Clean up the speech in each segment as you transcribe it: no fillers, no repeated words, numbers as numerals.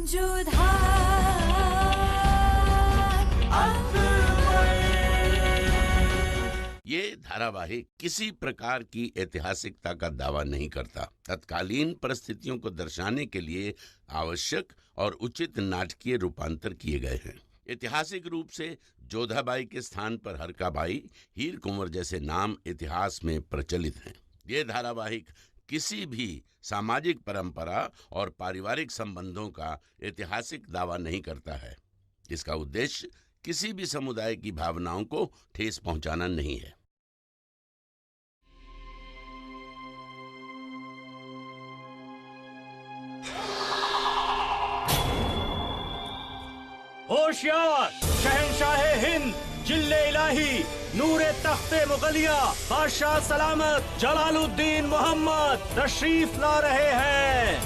ये धारावाहिक किसी प्रकार की ऐतिहासिकता का दावा नहीं करता। तत्कालीन परिस्थितियों को दर्शाने के लिए आवश्यक और उचित नाटकीय रूपांतर किए गए हैं। ऐतिहासिक रूप से जोधाबाई के स्थान पर हरकाबाई, हीर कुंवर जैसे नाम इतिहास में प्रचलित हैं। ये धारावाहिक किसी भी सामाजिक परंपरा और पारिवारिक संबंधों का ऐतिहासिक दावा नहीं करता है। इसका उद्देश्य किसी भी समुदाय की भावनाओं को ठेस पहुंचाना नहीं है। होशियार शहंशाहे हिंद, जिल्ले इलाही, नूरे तख्ते मुगलिया, बादशाह सलामत जलालुद्दीन मोहम्मद तशरीफ ला रहे हैं।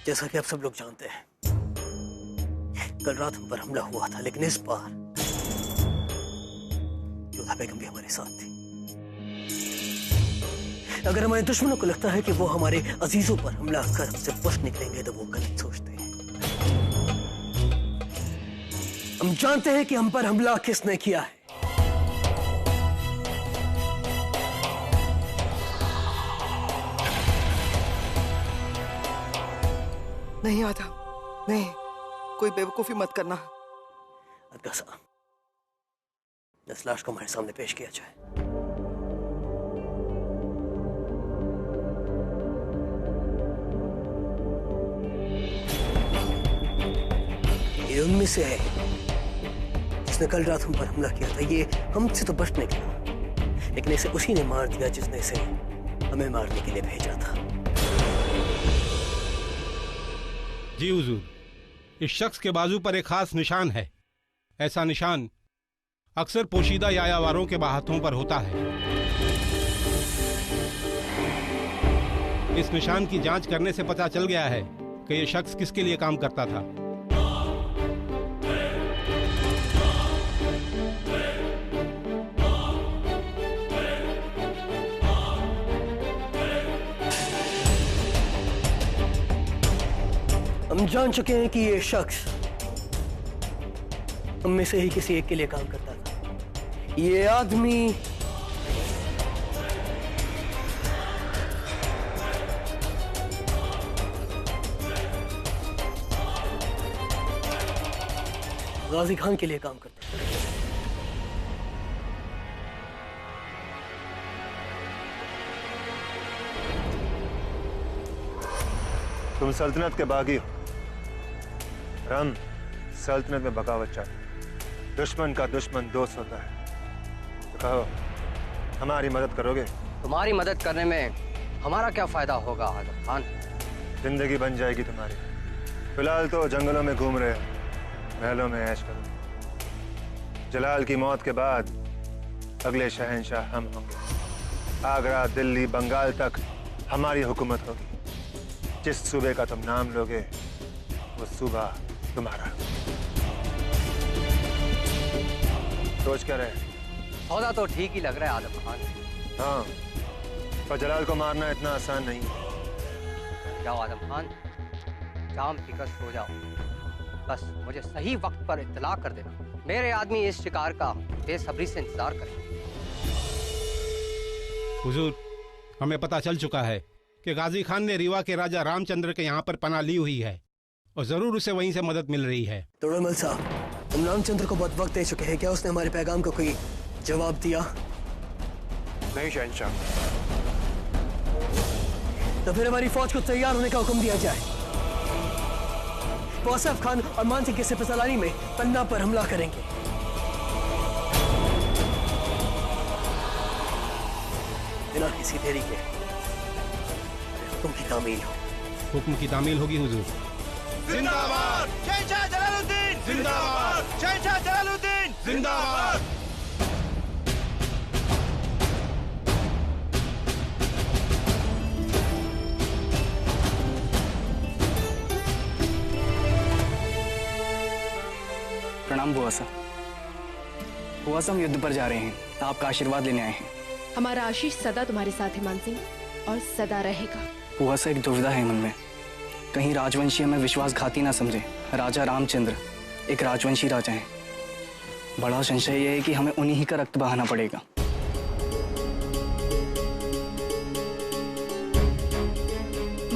जैसा कि आप सब लोग जानते हैं, कल रात हम पर हमला हुआ था, लेकिन इस बार जोधा बेगम भी हमारे साथ थी। अगर हमारे दुश्मनों को लगता है कि वो हमारे अजीजों पर हमला कर हमसे बच निकलेंगे, तो वो गलत सोचते हैं। हम जानते हैं कि हम पर हमला किसने किया है। नहीं आदम, नहीं, कोई बेवकूफी मत करना। अदका साहब, इस लाश को हमारे सामने पेश किया जाए। ये उनमें से है जिसने कल रात हम पर हमला किया था। ये हमसे तो बच निकला, लेकिन इसे उसी ने मार दिया जिसने इसे हमें मारने के लिए भेजा था। जी हुजूर, इस शख्स के बाजू पर एक खास निशान है। ऐसा निशान अक्सर पोशीदा यायावारों के हाथों पर होता है। इस निशान की जांच करने से पता चल गया है कि यह शख्स किसके लिए काम करता था। हम जान चुके हैं कि ये शख्स हम में से ही किसी एक के लिए काम करता था। ये आदमी गाजी खान के लिए काम करता था। तुम सल्तनत के बागी हो। हम सल्तनत में बगावत चाहते। दुश्मन का दुश्मन दोस्त होता है। तो कहो, हमारी मदद करोगे? तुम्हारी मदद करने में हमारा क्या फायदा होगा आजम खान? जिंदगी बन जाएगी तुम्हारी। फिलहाल तो जंगलों में घूम रहे हो, महलों में ऐश करो। जलाल की मौत के बाद अगले शहंशाह हम होंगे। आगरा, दिल्ली, बंगाल तक हमारी हुकूमत होगी। जिस सूबे का तुम नाम लोगे, वो सूबा तुम्हारा। सोच क्या रहे? सौदा तो ठीक ही लग रहा है आजम खान। हाँ, पर जलाल को मारना इतना आसान नहीं है। जाओ आजम खान, शाम फिकर सो जाओ। बस मुझे सही वक्त पर इत्तला कर देना। मेरे आदमी इस शिकार का बेसब्री से इंतजार करें। हुजूर, हमें पता चल चुका है कि गाजी खान ने रीवा के राजा रामचंद्र के यहाँ पर पनाह ली हुई है और जरूर उसे वहीं से मदद मिल रही है। तोड़मल साहब, हम रामचंद्र को बहुत वक्त दे चुके हैं। क्या उसने हमारे पैगाम को कोई जवाब दिया? नहीं शहंशाह। तो फिर हमारी फौज को तैयार होने का हुक्म दिया जाए। वो असफ खान और मान सिंह की सिपहसालानी में पन्ना पर हमला करेंगे। बिना किसी देरी के हुक्म की तामील हो। हुक्म की तामील होगी हुजूर। जिंदाबाद शहंशाह जलालुद्दीन, जिंदाबाद शहंशाह जलालुद्दीन, जिंदाबाद। प्रणाम बुआ साहब। हुआ हम युद्ध पर जा रहे हैं, आपका आशीर्वाद लेने आए हैं। हमारा आशीष सदा तुम्हारे साथ है मानसिंह, और सदा रहेगा। हुआ सा एक दुविधा है मन में, कहीं राजवंशी हमें विश्वासघाती ना समझे। राजा रामचंद्र एक राजवंशी राजा हैं। बड़ा संशय यह है कि हमें उन्हीं ही का रक्त बहाना पड़ेगा।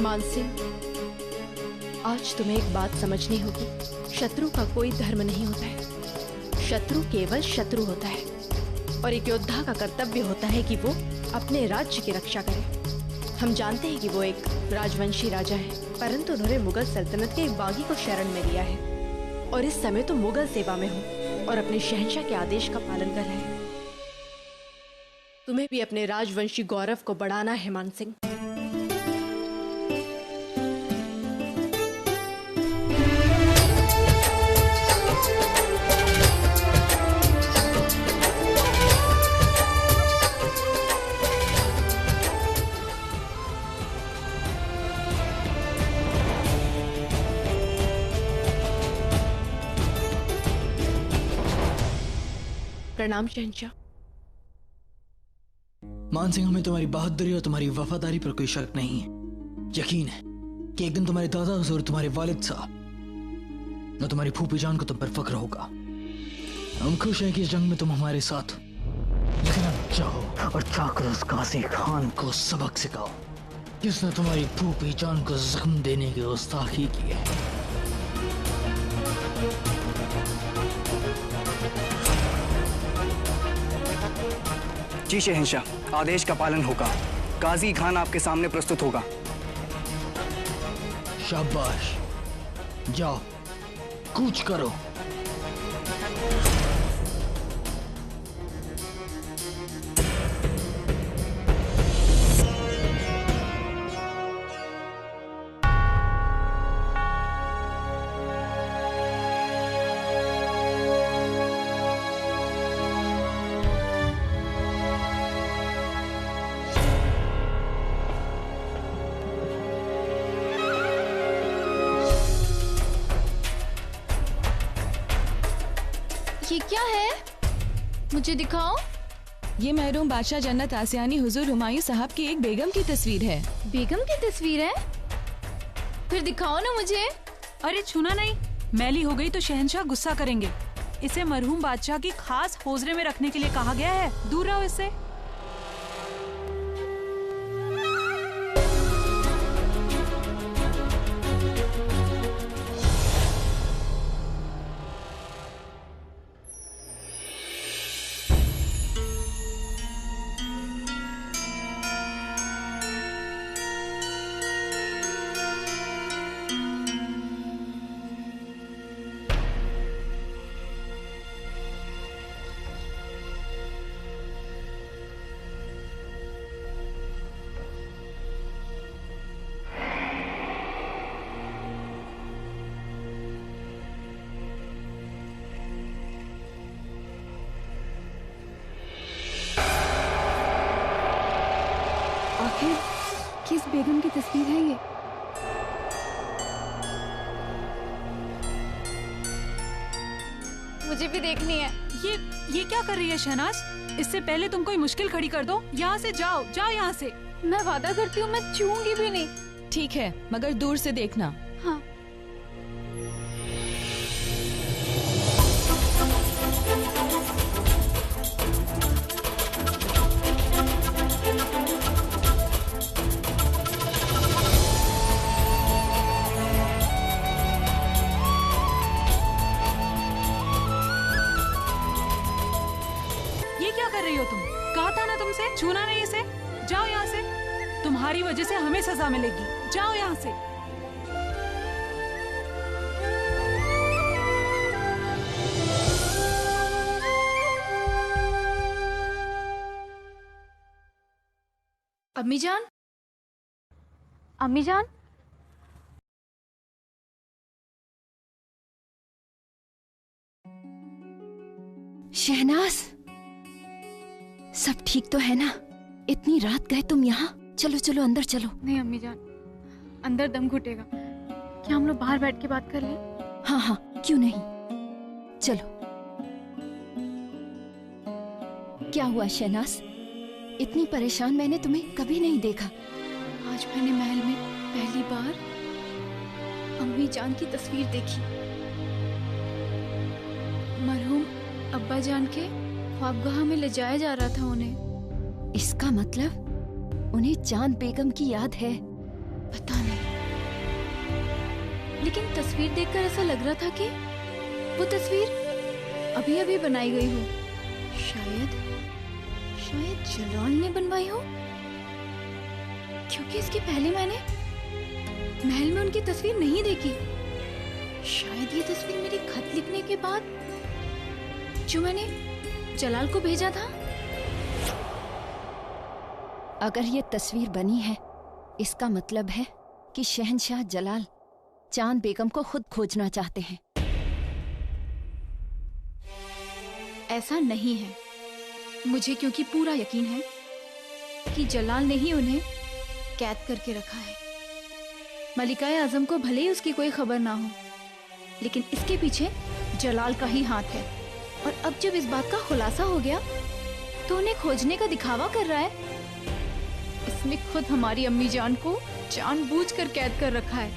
मानसिंह, आज तुम्हें एक बात समझनी होगी, शत्रु का कोई धर्म नहीं होता है। शत्रु केवल शत्रु होता है, और एक योद्धा का कर्तव्य होता है कि वो अपने राज्य की रक्षा करे। हम जानते हैं कि वो एक राजवंशी राजा है, परंतु उन्होंने मुगल सल्तनत के एक बागी को शरण में लिया है, और इस समय तो मुगल सेवा में हो और अपने शहंशाह के आदेश का पालन कर रहे हैं। तुम्हें भी अपने राजवंशी गौरव को बढ़ाना है मानसिंह। प्रणाम शहंशाह। मानसिंह, हमें तुम्हारी बहादुरी और तुम्हारी वफादारी पर कोई शक नहीं है। यकीन है कि एक दिन तुम्हारे दादा हुजूर, तुम्हारे वालिद साहब और तुम्हारी फूफी जान को तुम पर फख्र होगा। हम खुश हैं कि इस जंग में तुम हमारे साथ हो, लेकिन अब जाओ और जाकर उस गाजी खान को सबक सिखाओ जिसने तुम्हारी फूफी जान को जख्म देने की गुस्ताखी की है। जी शहंशाह, आदेश का पालन होगा। गाजी खान आपके सामने प्रस्तुत होगा। शाबाश, जाओ कूच करो। ये क्या है? मुझे दिखाओ। ये महरूम बादशाह जन्नत आसियानी हुजूर हुमायूं साहब की एक बेगम की तस्वीर है। बेगम की तस्वीर है? फिर दिखाओ ना मुझे। अरे छूना नहीं, मैली हो गई तो शहंशाह गुस्सा करेंगे। इसे मरहूम बादशाह की खास होजरे में रखने के लिए कहा गया है। दूर रहो इससे। आखिर किस बेगम की तस्वीर है ये? मुझे भी देखनी है। ये क्या कर रही है शहनाज? इससे पहले तुम कोई मुश्किल खड़ी कर दो। यहाँ से जाओ, जाओ यहाँ से। मैं वादा करती हूँ, मैं छूऊंगी भी नहीं। ठीक है, मगर दूर से देखना। हाँ। कहा था ना तुमसे, छूना नहीं इसे। जाओ यहाँ से, तुम्हारी वजह से हमें सजा मिलेगी। जाओ यहाँ से। अम्मी जान, अम्मी जान। शहनाज, सब ठीक तो है ना? इतनी रात गए तुम यहाँ? चलो चलो अंदर चलो। नहीं अम्मी जान, अंदर दम घुटेगा। क्या हम लोग बाहर बैठ के बात कर लें? हाँ हाँ, क्यों नहीं, चलो। क्या हुआ शहनाज? इतनी परेशान मैंने तुम्हें कभी नहीं देखा। आज मैंने महल में पहली बार अम्मी जान की तस्वीर देखी। मरहूम अब्बा जान के ख्वाबगाह में ले जाया जा रहा था उन्हें। इसका मतलब उन्हें चांद बेगम की याद है? पता नहीं, लेकिन तस्वीर देखकर ऐसा लग रहा था कि वो तस्वीर अभी अभी बनाई गई हो। शायद जलाल ने बनवाई हो, क्योंकि इसके पहले मैंने महल में उनकी तस्वीर नहीं देखी। शायद ये तस्वीर मेरे खत लिखने के बाद जो मैंने जलाल को भेजा था। अगर ये तस्वीर बनी है, इसका मतलब है कि शहंशाह जलाल चांद बेगम को खुद खोजना चाहते हैं। ऐसा नहीं है मुझे, क्योंकि पूरा यकीन है कि जलाल ने ही उन्हें कैद करके रखा है। मलिकाए आजम को भले ही उसकी कोई खबर ना हो, लेकिन इसके पीछे जलाल का ही हाथ है। और अब जब इस बात का खुलासा हो गया तो उन्हें खोजने का दिखावा कर रहा है। इसने खुद हमारी अम्मी जान को जानबूझकर कैद कर रखा है,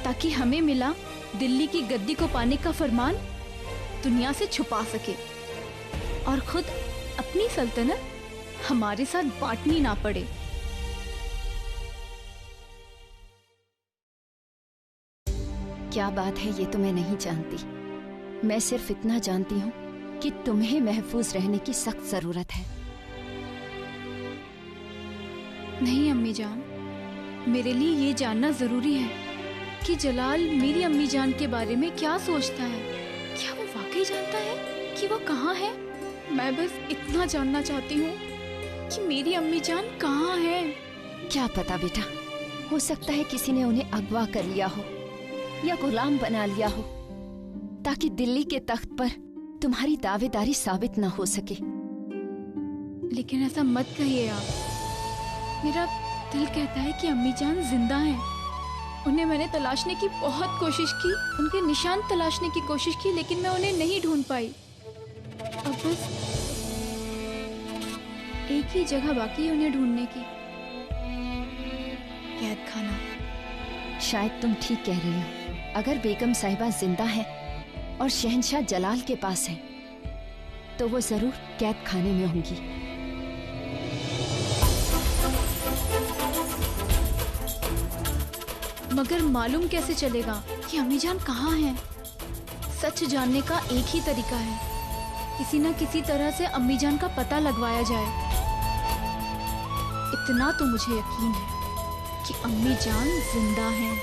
ताकि हमें मिला दिल्ली की गद्दी को पाने का फरमान दुनिया से छुपा सके और खुद अपनी सल्तनत हमारे साथ बांटनी ना पड़े। क्या बात है ये तो मैं नहीं जानती। मैं सिर्फ इतना जानती हूँ कि तुम्हें महफूज रहने की सख्त जरूरत है। नहीं अम्मी जान, मेरे लिए ये जानना जरूरी है कि जलाल मेरी अम्मी जान के बारे में क्या सोचता है। क्या वो वाकई जानता है कि वो कहाँ है? मैं बस इतना जानना चाहती हूँ कि मेरी अम्मी जान कहाँ है। क्या पता बेटा, हो सकता है किसी ने उन्हें अगवा कर लिया हो या गुलाम बना लिया हो, ताकि दिल्ली के तख्त पर तुम्हारी दावेदारी साबित न हो सके। लेकिन ऐसा मत कहिए आप। मेरा दिल कहता है कि अम्मी जान जिंदा हैं। उन्हें मैंने तलाशने की बहुत कोशिश की, उनके निशान तलाशने की कोशिश की, लेकिन मैं उन्हें नहीं ढूंढ पाई। अब बस एक ही जगह बाकी है उन्हें ढूंढने की, कैद खाना। शायद तुम ठीक कह रही हो। अगर बेगम साहिबा जिंदा है और शहंशाह जलाल के पास है, तो वो जरूर कैद खाने में होंगी। मगर मालूम कैसे चलेगा कि अम्मी जान कहाँ हैं? सच जानने का एक ही तरीका है, किसी न किसी तरह से अम्मी जान का पता लगवाया जाए। इतना तो मुझे यकीन है कि अम्मी जान जिंदा हैं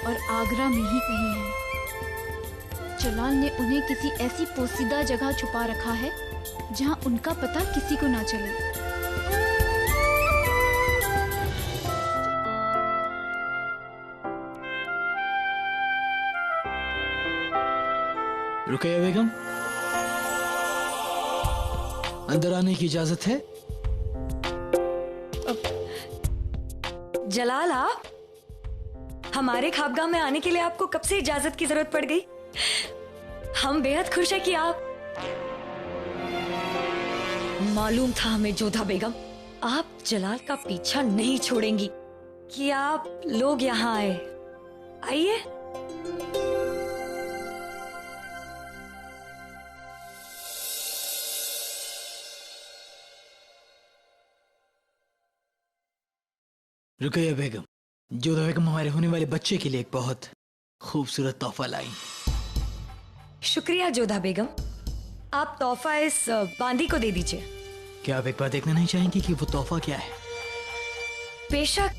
और आगरा में ही कहीं हैं। जलाल ने उन्हें किसी ऐसी पोसीदा जगह छुपा रखा है जहां उनका पता किसी को ना चले। रुकैया बेगम, अंदर आने की इजाजत है? जलाल, आप हमारे ख्वाबगाह में आने के लिए आपको कब से इजाजत की जरूरत पड़ गई? हम बेहद खुश हैं कि आप। मालूम था हमें जोधा बेगम, आप जलाल का पीछा नहीं छोड़ेंगी कि आप लोग यहाँ आए। आइए। रुकैया बेगम, जोधा बेगम हमारे होने वाले बच्चे के लिए एक बहुत खूबसूरत तोहफा लाई। शुक्रिया जोधा बेगम, आप तोहफा इस बांदी को दे दीजिए। क्या आप एक बार देखना नहीं चाहेंगी कि वो तोहफा क्या है? बेशक।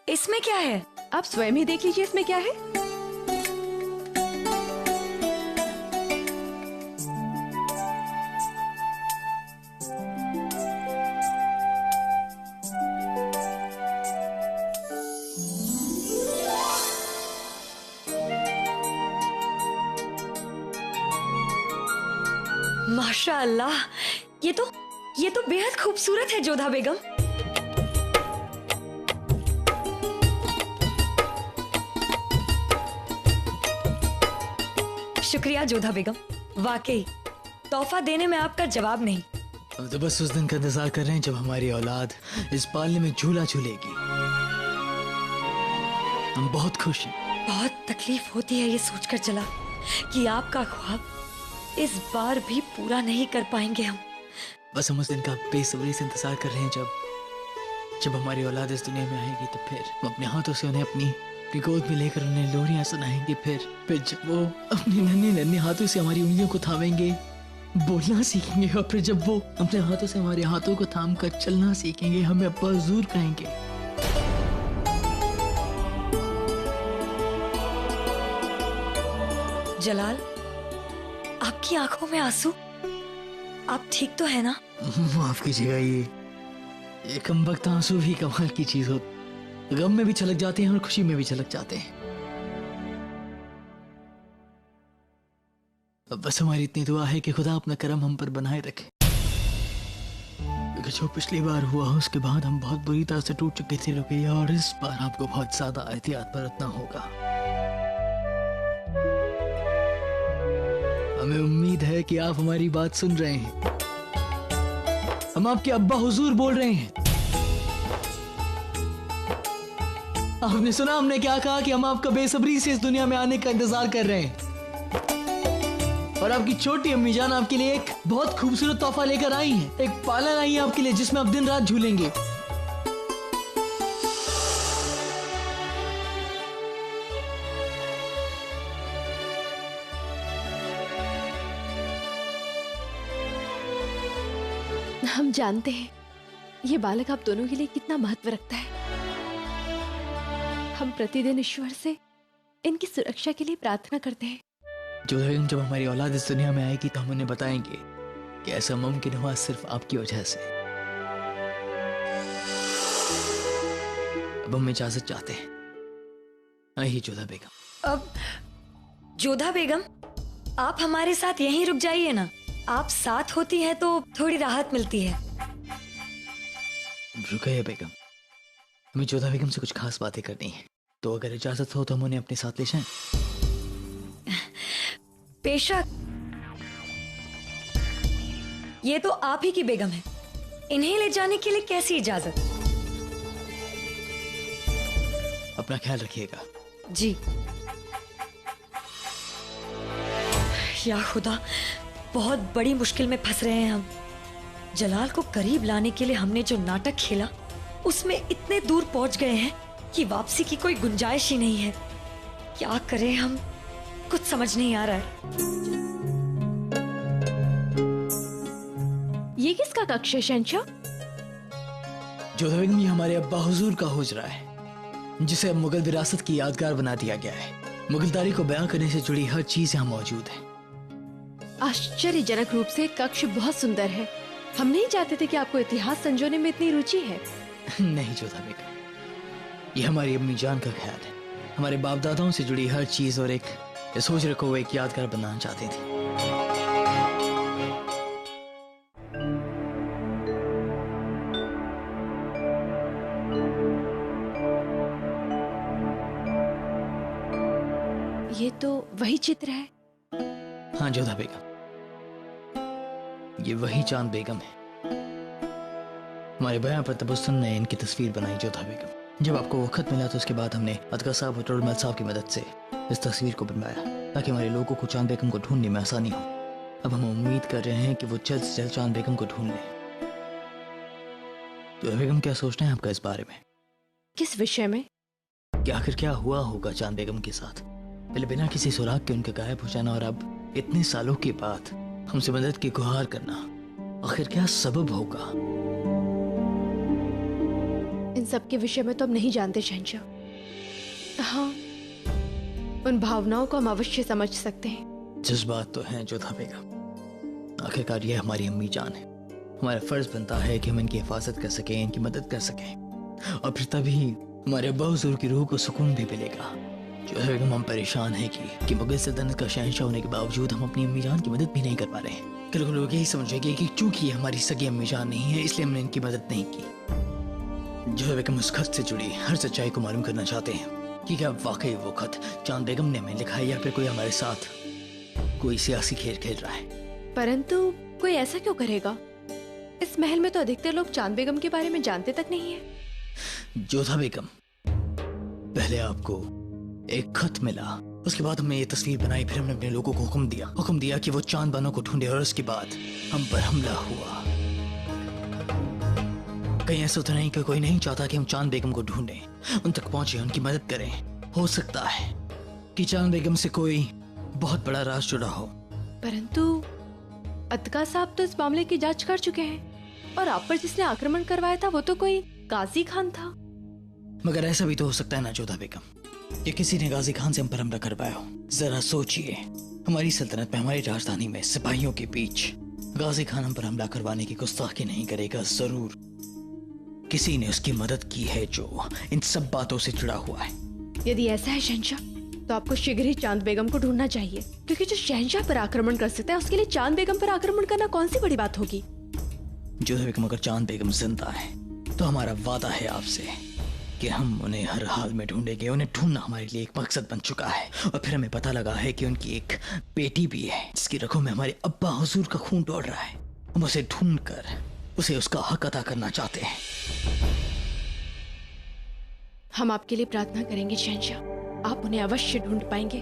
इसमें क्या है? आप स्वयं ही देख लीजिए इसमें क्या है। माशाअल्लाह, ये तो बेहद खूबसूरत है जोधा बेगम। शुक्रिया जोधा बेगम, वाकई तोहफा देने में आपका जवाब नहीं। हम तो बस उस दिन का इंतजार कर रहे हैं जब हमारी औलाद इस पालने में झूला झूलेगी। हम बहुत खुश हैं। बहुत तकलीफ होती है ये सोचकर जलाल कि आपका ख्वाब इस बार भी पूरा नहीं कर पाएंगे हम। बस हम उस दिन का बेसब्री से इंतजार कर रहे हैं जब हमारी औलाद इस दुनिया में आएगी, तो फिर हम अपने हाथों से उन्हें अपनी गोद में लेकर उन्हें लोरियां सुनाएंगे। फिर जब वो अपने नन्हे हाथों से हमारी उंगलियों को थामेंगे, बोलना सीखेंगे, और फिर जब वो अपने हाथों से हमारे हाथों को थाम कर चलना सीखेंगे, हमें अब्बा जरूर कहेंगे। जलाल, आपकी आंखों में आंसू, आप ठीक तो है ना? माफ कीजिएगा, ये कमबख्त आंसू भी कमाल की चीज होती, गम में भी छलक जाते हैं और खुशी में भी छलक जाते हैं। अब बस हमारी इतनी दुआ है कि खुदा अपना करम हम पर बनाए रखे, क्योंकि जो पिछली बार हुआ उसके बाद हम बहुत बुरी तरह से टूट चुके थे रुकैया, और इस बार आपको बहुत ज्यादा एहतियात बरतना होगा। हमें उम्मीद है कि आप हमारी बात सुन रहे हैं। हम आपके अब्बा हुजूर बोल रहे हैं। आपने सुना हमने क्या कहा कि हम आपका बेसब्री से इस दुनिया में आने का इंतजार कर रहे हैं, और आपकी छोटी अम्मी जान आपके लिए एक बहुत खूबसूरत तोहफा लेकर आई हैं। एक पालन आई है आपके लिए जिसमें आप दिन रात झूलेंगे। हम जानते हैं ये बालक आप दोनों के लिए कितना महत्व रखता है। हम प्रतिदिन ईश्वर से इनकी सुरक्षा के लिए प्रार्थना करते हैं। जब हमारी औलाद इस दुनिया में आएगी तो हम उन्हें बताएंगे कि ऐसा मुमकिन हुआ सिर्फ आपकी वजह से। अब हम इजाजत चाहते हैं। आइए जोधा बेगम। अब जोधा बेगम, आप हमारे साथ यहीं रुक जाइए ना, आप साथ होती हैं तो थोड़ी राहत मिलती है। रुकैया बेगम, हमें जोधा बेगम से कुछ खास बातें करनी है, तो अगर इजाजत हो तो हम उन्हें अपने साथ ले जाएं। बेशक, ये तो आप ही की बेगम है, इन्हें ले जाने के लिए कैसी इजाजत? अपना ख्याल रखिएगा। जी। या खुदा, बहुत बड़ी मुश्किल में फंस रहे हैं हम। जलाल को करीब लाने के लिए हमने जो नाटक खेला उसमें इतने दूर पहुंच गए हैं कि वापसी की कोई गुंजाइश ही नहीं है। क्या करें हम, कुछ समझ नहीं आ रहा है। ये किसका कक्ष है शहंशाह? जोधा बेगम, ये हमारे अब्बा हुजूर का हुजरा है, जिसे अब मुगल विरासत की यादगार बना दिया गया है। मुगलदारी को बयां करने से जुड़ी हर चीज यहाँ मौजूद है। आश्चर्यजनक रूप से कक्ष बहुत सुंदर है। हम नहीं चाहते थे कि आपको इतिहास संजोने में इतनी रुचि है। नहीं जोधा बेगम, ये हमारी अम्मी जान का ख्याल है। हमारे बाप दादाओं से जुड़ी हर चीज और एक सोच रखो वो एक यादगार बनाना चाहते थे। ये तो वही चित्र है। हाँ जोधा बेगम, ये वही चांद बेगम है। हमारे बयां पर तबस्सुम ने इनकी तस्वीर बनाई जोधा बेगम। जब आपको वो खत मिला तो उसके बाद हमने अदका साहब और टोलमल साहब की मदद से इस तस्वीर को बनवाया ताकि हमारे लोगों को चांद बेगम को ढूंढने में आसानी हो। अब हम उम्मीद कर रहे हैं कि वो जल्द से जल्द चांद बेगम को ढूंढ लें। जोधा बेगम, क्या सोचना है आपका इस बारे में? किस विषय में? कि आखिर क्या हुआ होगा चांद बेगम के साथ? पहले बिना किसी सुराग के उनका गायब हो जाना, और अब इतने सालों के बाद हमसे मदद की गुहार करना, आखिर क्या सबब होगा? इन सब के विषय में तो हम नहीं जानते शहंशाह। हाँ, उन भावनाओं को हम अवश्य समझ सकते हैं। जज्बात तो हैं जोधा बेगम, आखिरकार ये हमारी अम्मी जान है। हमारा फर्ज बनता है कि हम इनकी हिफाजत कर सकें, इनकी मदद कर सकें, और फिर तभी हमारे अब्बा हुजूर की रूह को सुकून भी मिलेगा। जोधा बेगम, हम परेशान हैं कि मुगल सल्तनत का शहंशाह होने के बावजूद हम अपनी अम्मी जान की मदद भी नहीं कर पा रहे हैं। कल लोग यही समझेंगे कि चूंकि हमारी सगी अम्मी जान नहीं है इसलिए हमने इनकी मदद नहीं की। जोधा बेगम उस खत से जुड़ी हर सच्चाई को मालूम करना चाहते हैं कि क्या वाकई वो खत चांद बेगम ने हमें लिखा है या फिर कोई हमारे साथ कोई सियासी खेल खेल रहा है। परंतु कोई ऐसा क्यों करेगा? इस महल में तो अधिकतर लोग चांद बेगम के बारे में जानते तक नहीं है। जोधा बेगम, पहले आपको एक खत मिला, उसके बाद हमने ये तस्वीर बनाई, फिर हमने अपने लोगों को हुक्म दिया कि वो चांद बानो को ढूंढे, और उसके बाद हम पर हमला हुआ। कहीं ऐसा तो नहीं कि कोई नहीं चाहता कि हम चांद बेगम को ढूंढें, उन तक पहुंचे, उनकी मदद करें। हो सकता है कि चांद बेगम से कोई बहुत बड़ा राज जुड़ा हो। परंतु अतका साहब तो इस मामले की जांच कर चुके हैं, और आप पर जिसने आक्रमण करवाया था वो तो कोई गाजी खान था। मगर ऐसा भी तो हो सकता है ना जोधा बेगम, कि किसी ने गाजी खान से हम पर हमला करवाया हो। जरा सोचिए, हमारी सल्तनत में, हमारी राजधानी में सिपाहियों के बीच गाजी खान हम पर हमला करवाने की गुस्ताखी नहीं करेगा। जरूर किसी ने उसकी मदद की है जो इन सब बातों से जुड़ा हुआ है। यदि ऐसा है शहंशाह, तो आपको शीघ्र ही चांद बेगम को ढूंढना चाहिए, क्योंकि जो शहंशाह पर आक्रमण कर सकता है उसके लिए चांद बेगम पर आक्रमण करना कौन सी बड़ी बात होगी। जोधा बेगम, अगर चांद बेगम जिंदा है तो हमारा वादा है आपसे कि हम उन्हें हर हाल में ढूंढेंगे। उन्हें ढूंढना हमारे लिए एक मकसद बन चुका है, और फिर हमें पता लगा है कि उनकी एक बेटी भी है जिसकी रगों में हमारे अब्बा हुजूर का खून दौड़ रहा है। हम उसे ढूंढकर उसे उसका हक अदा करना चाहते हैं। हम आपके लिए प्रार्थना करेंगे शहंशाह, आप उन्हें अवश्य ढूंढ पाएंगे।